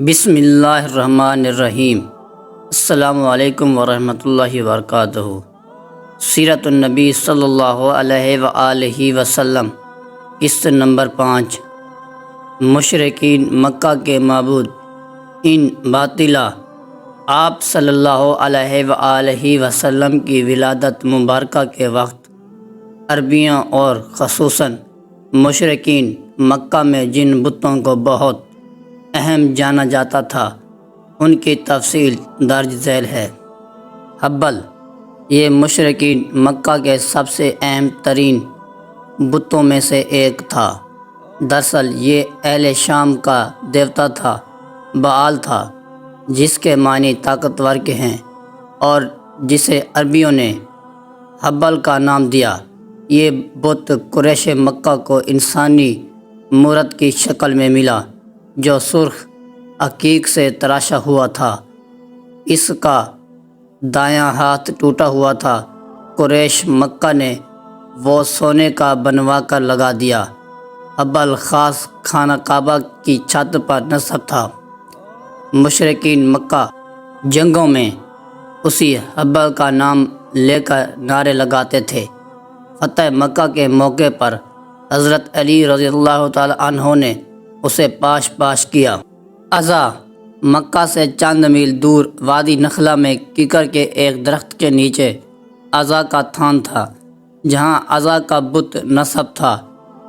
بسم اللہ الرحمن الرحیم۔ السلام علیکم ورحمۃ اللہ وبرکاتہ۔ سیرت النبی صلی اللہ علیہ وآلہ وسلم، قسط نمبر 5۔ مشرکین مکہ کے معبود ان باطلا آپ صلی اللہ علیہ وآلہ وسلم کی ولادت مبارکہ کے وقت عربیوں اور خصوصاً مشرکین مکہ میں جن بتوں کو بہت اہم جانا جاتا تھا ان کی تفصیل درج ذیل ہے۔ حبل یہ مشرکین مکہ کے سب سے اہم ترین بتوں میں سے ایک تھا۔ دراصل یہ اہل شام کا دیوتا تھا، بعال تھا، جس کے معنی طاقتور کے ہیں اور جسے عربیوں نے حبل کا نام دیا۔ یہ بت قریش مکہ کو انسانی مورت کی شکل میں ملا جو سرخ عقیق سے تراشا ہوا تھا۔ اس کا دایاں ہاتھ ٹوٹا ہوا تھا۔ قریش مکہ نے وہ سونے کا بنوا کر لگا دیا۔ حبل خاص خانہ کعبہ کی چھت پر نصب تھا۔ مشرکین مکہ جنگوں میں اسی حبل کا نام لے کر نعرے لگاتے تھے۔ فتح مکہ کے موقع پر حضرت علی رضی اللہ تعالی عنہ نے اسے پاش کیا۔ عزا مکہ سے چند میل دور وادی نخلہ میں کیکر کے ایک درخت کے نیچے عزا کا تھان تھا، جہاں عزا کا بت نصب تھا،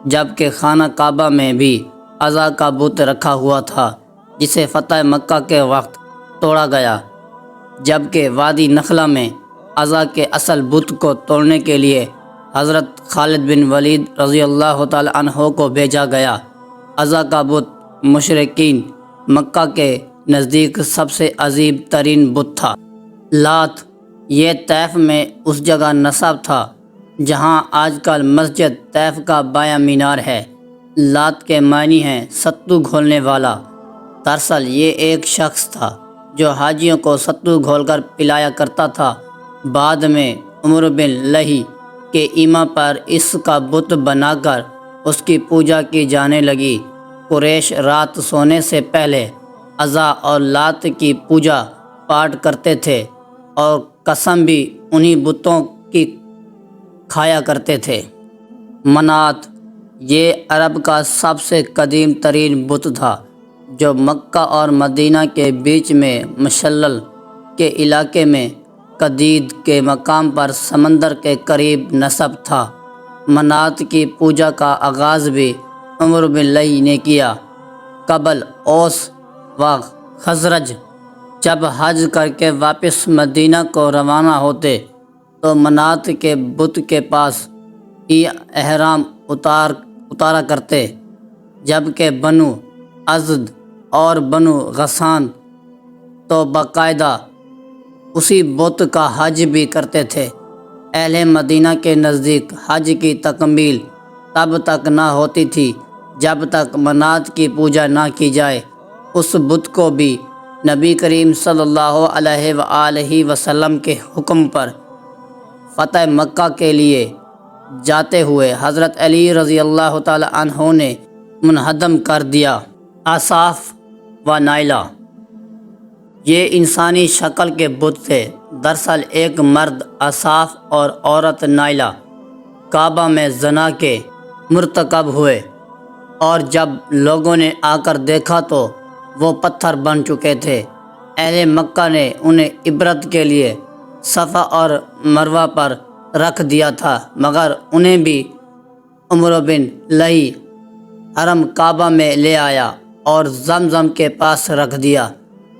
جبکہ خانہ کعبہ میں بھی عزا کا بت رکھا ہوا تھا جسے فتح مکہ کے وقت توڑا گیا، جبکہ وادی نخلہ میں عزا کے اصل بت کو توڑنے کے لیے حضرت خالد بن ولید رضی اللہ تعالی عنہ کو بھیجا گیا۔ عزا کا بت مشرکین مکہ کے نزدیک سب سے عظیم ترین بت تھا۔ لات یہ طیف میں اس جگہ نصب تھا جہاں آج کل مسجد طیف کا بایاں مینار ہے۔ لات کے معنی ہیں ستو گھولنے والا۔ دراصل یہ ایک شخص تھا جو حاجیوں کو ستو گھول کر پلایا کرتا تھا۔ بعد میں عمر بن لہی کے ایما پر اس کا بت بنا کر اس کی پوجا کی جانے لگی۔ قریش رات سونے سے پہلے عزا اور لات کی پوجا پاٹ کرتے تھے اور قسم بھی انہی بتوں کی کھایا کرتے تھے۔ منات یہ عرب کا سب سے قدیم ترین بت تھا جو مکہ اور مدینہ کے بیچ میں مشلل کے علاقے میں قدید کے مقام پر سمندر کے قریب نصب تھا۔ منات کی پوجا کا آغاز بھی عمر بن لہی نے کیا۔ قبل اوس و خزرج جب حج کر کے واپس مدینہ کو روانہ ہوتے تو منات کے بت کے پاس ہی احرام اتارا کرتے، جبکہ بنو ازد اور بنو غسان تو باقاعدہ اسی بت کا حج بھی کرتے تھے۔ اہل مدینہ کے نزدیک حج کی تکمیل تب تک نہ ہوتی تھی جب تک منات کی پوجا نہ کی جائے۔ اس بت کو بھی نبی کریم صلی اللہ علیہ وآلہ وسلم کے حکم پر فتح مکہ کے لیے جاتے ہوئے حضرت علی رضی اللہ تعالی عنہ نے منہدم کر دیا۔ اصاف و نائلہ یہ انسانی شکل کے بت تھے۔ دراصل ایک مرد اصاف اور عورت نائلہ کعبہ میں زنا کے مرتکب ہوئے، اور جب لوگوں نے آ کر دیکھا تو وہ پتھر بن چکے تھے۔ اہل مکہ نے انہیں عبرت کے لیے صفا اور مروہ پر رکھ دیا تھا، مگر انہیں بھی عمر بن لہی حرم کعبہ میں لے آیا اور زمزم کے پاس رکھ دیا۔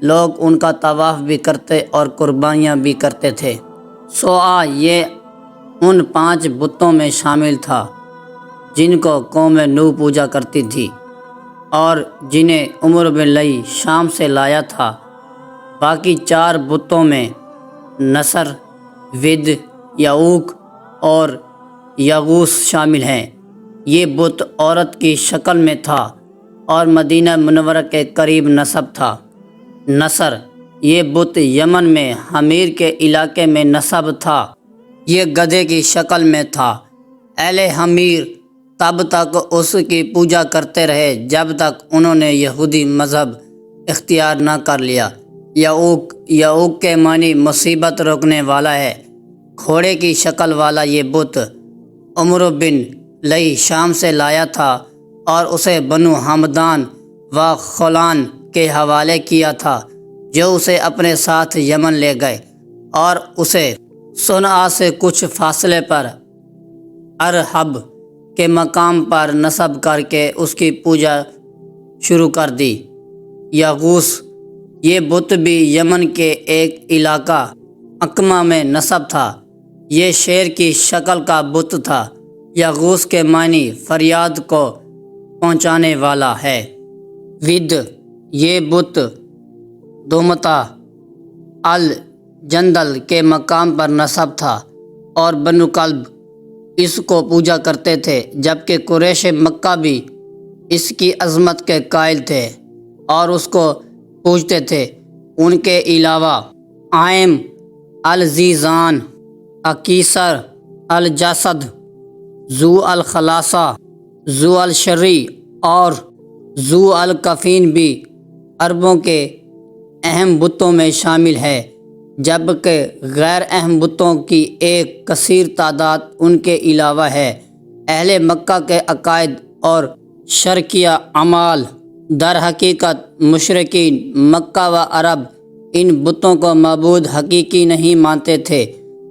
لوگ ان کا طواف بھی کرتے اور قربانیاں بھی کرتے تھے۔ سوآ یہ ان 5 بتوں میں شامل تھا جن کو قوم نوح پوجا کرتی تھی اور جنہیں عمر بن لہی شام سے لایا تھا۔ باقی 4 بتوں میں نصر، ود، یعوق اور یغوث شامل ہیں۔ یہ بت عورت کی شکل میں تھا اور مدینہ منورہ کے قریب نصب تھا۔ نصر یہ بت یمن میں حمیر کے علاقے میں نصب تھا۔ یہ گدھے کی شکل میں تھا۔ اہل حمیر تب تک اس کی پوجا کرتے رہے جب تک انہوں نے یہودی مذہب اختیار نہ کر لیا۔ یعوق کے معنی مصیبت روکنے والا ہے۔ گھوڑے کی شکل والا یہ بت عمرو بن لئی شام سے لایا تھا اور اسے بنو ہمدان و خولان کے حوالے کیا تھا، جو اسے اپنے ساتھ یمن لے گئے اور اسے صنعا سے کچھ فاصلے پر ارحب کے مقام پر نصب کر کے اس کی پوجا شروع کر دی۔ یغوث یہ بت بھی یمن کے ایک علاقہ عقمہ میں نصب تھا۔ یہ شیر کی شکل کا بت تھا۔ یغوث کے معنی فریاد کو پہنچانے والا ہے۔ ود یہ بت دومتا الجندل کے مقام پر نصب تھا اور بنو کلب اس کو پوجا کرتے تھے، جبکہ قریش مکہ بھی اس کی عظمت کے قائل تھے اور اس کو پوجتے تھے۔ ان کے علاوہ عائم الزیزان، اکیسر الجسد، ذو الخلاصہ، ذو الشری اور ذو الکفین بھی عربوں کے اہم بتوں میں شامل ہے، جبکہ غیر اہم بتوں کی ایک کثیر تعداد ان کے علاوہ ہے۔ اہل مکہ کے عقائد اور شرکیہ اعمال در حقیقت مشرکین مکہ و عرب ان بتوں کو معبود حقیقی نہیں مانتے تھے،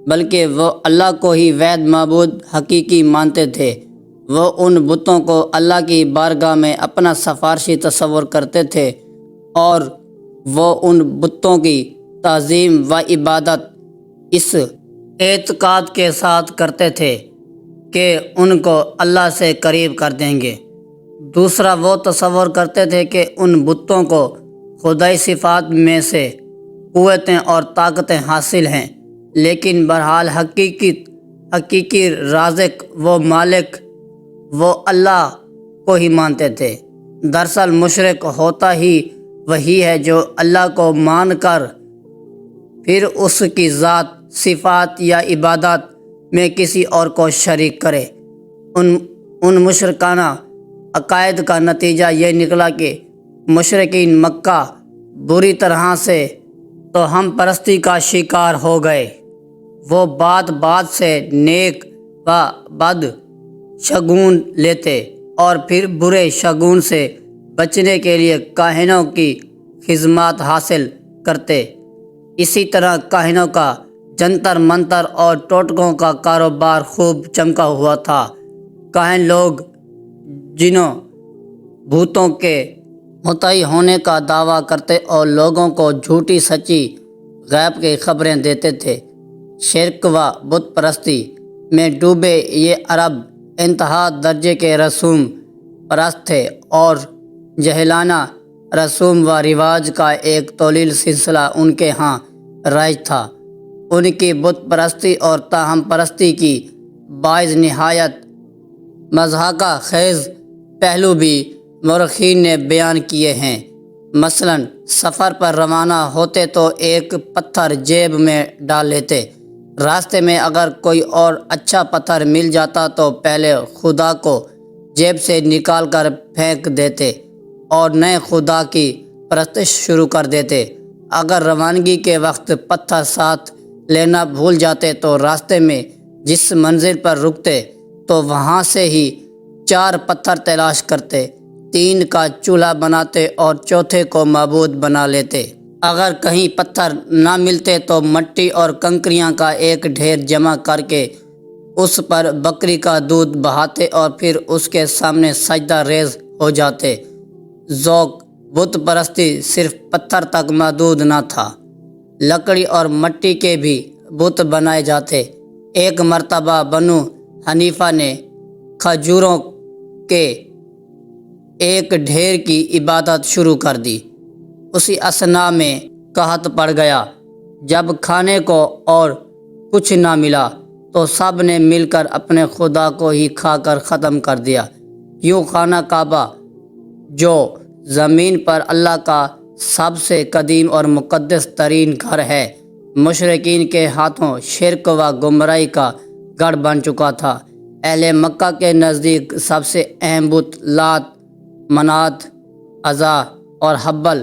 بلکہ وہ اللہ کو ہی واحد معبود حقیقی مانتے تھے۔ وہ ان بتوں کو اللہ کی بارگاہ میں اپنا سفارشی تصور کرتے تھے اور وہ ان بتوں کی تعظیم و عبادت اس اعتقاد کے ساتھ کرتے تھے کہ ان کو اللہ سے قریب کر دیں گے۔ دوسرا، وہ تصور کرتے تھے کہ ان بتوں کو خدائی صفات میں سے قوتیں اور طاقتیں حاصل ہیں، لیکن بہرحال حقیقی رازق و مالک وہ اللہ کو ہی مانتے تھے۔ دراصل مشرک ہوتا ہی وہی ہے جو اللہ کو مان کر پھر اس کی ذات، صفات یا عبادات میں کسی اور کو شریک کرے۔ ان مشرکانہ عقائد کا نتیجہ یہ نکلا کہ مشرکین مکہ بری طرح سے توہم پرستی کا شکار ہو گئے۔ وہ بات سے نیک و بد شگون لیتے اور پھر برے شگون سے بچنے کے لیے کاہنوں کی خدمات حاصل کرتے۔ اسی طرح کاہنوں کا جنتر منتر اور ٹوٹکوں کا کاروبار خوب چمکا ہوا تھا۔ کاہن لوگ جنوں بھوتوں کے مطیع ہونے کا دعویٰ کرتے اور لوگوں کو جھوٹی سچی غیب کی خبریں دیتے تھے۔ شرک و بت پرستی میں ڈوبے یہ عرب انتہا درجے کے رسوم پرست تھے اور جاہلانہ رسوم و رواج کا ایک طویل سلسلہ ان کے ہاں رائج تھا۔ ان کی بت پرستی اور توہم پرستی کی باعث نہایت مضحکہ خیز پہلو بھی مورخین نے بیان کیے ہیں۔ مثلاً سفر پر روانہ ہوتے تو ایک پتھر جیب میں ڈال لیتے۔ راستے میں اگر کوئی اور اچھا پتھر مل جاتا تو پہلے خدا کو جیب سے نکال کر پھینک دیتے اور نئے خدا کی پرستش شروع کر دیتے۔ اگر روانگی کے وقت پتھر ساتھ لینا بھول جاتے تو راستے میں جس منزل پر رکتے تو وہاں سے ہی 4 پتھر تلاش کرتے، 3 کا چولہا بناتے اور چوتھے کو معبود بنا لیتے۔ اگر کہیں پتھر نہ ملتے تو مٹی اور کنکریاں کا ایک ڈھیر جمع کر کے اس پر بکری کا دودھ بہاتے اور پھر اس کے سامنے سجدہ ریز ہو جاتے۔ ذوق بت پرستی صرف پتھر تک محدود نہ تھا، لکڑی اور مٹی کے بھی بت بنائے جاتے۔ ایک مرتبہ بنو حنیفہ نے کھجوروں کے ایک ڈھیر کی عبادت شروع کر دی۔ اسی اثنا میں قحط پڑ گیا۔ جب کھانے کو اور کچھ نہ ملا تو سب نے مل کر اپنے خدا کو ہی کھا کر ختم کر دیا۔ یوں خانہ کعبہ جو زمین پر اللہ کا سب سے قدیم اور مقدس ترین گھر ہے، مشرکین کے ہاتھوں شرک و گمراہی کا گڑھ بن چکا تھا۔ اہل مکہ کے نزدیک سب سے اہم بت لات، منات، عزا اور حبل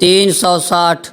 360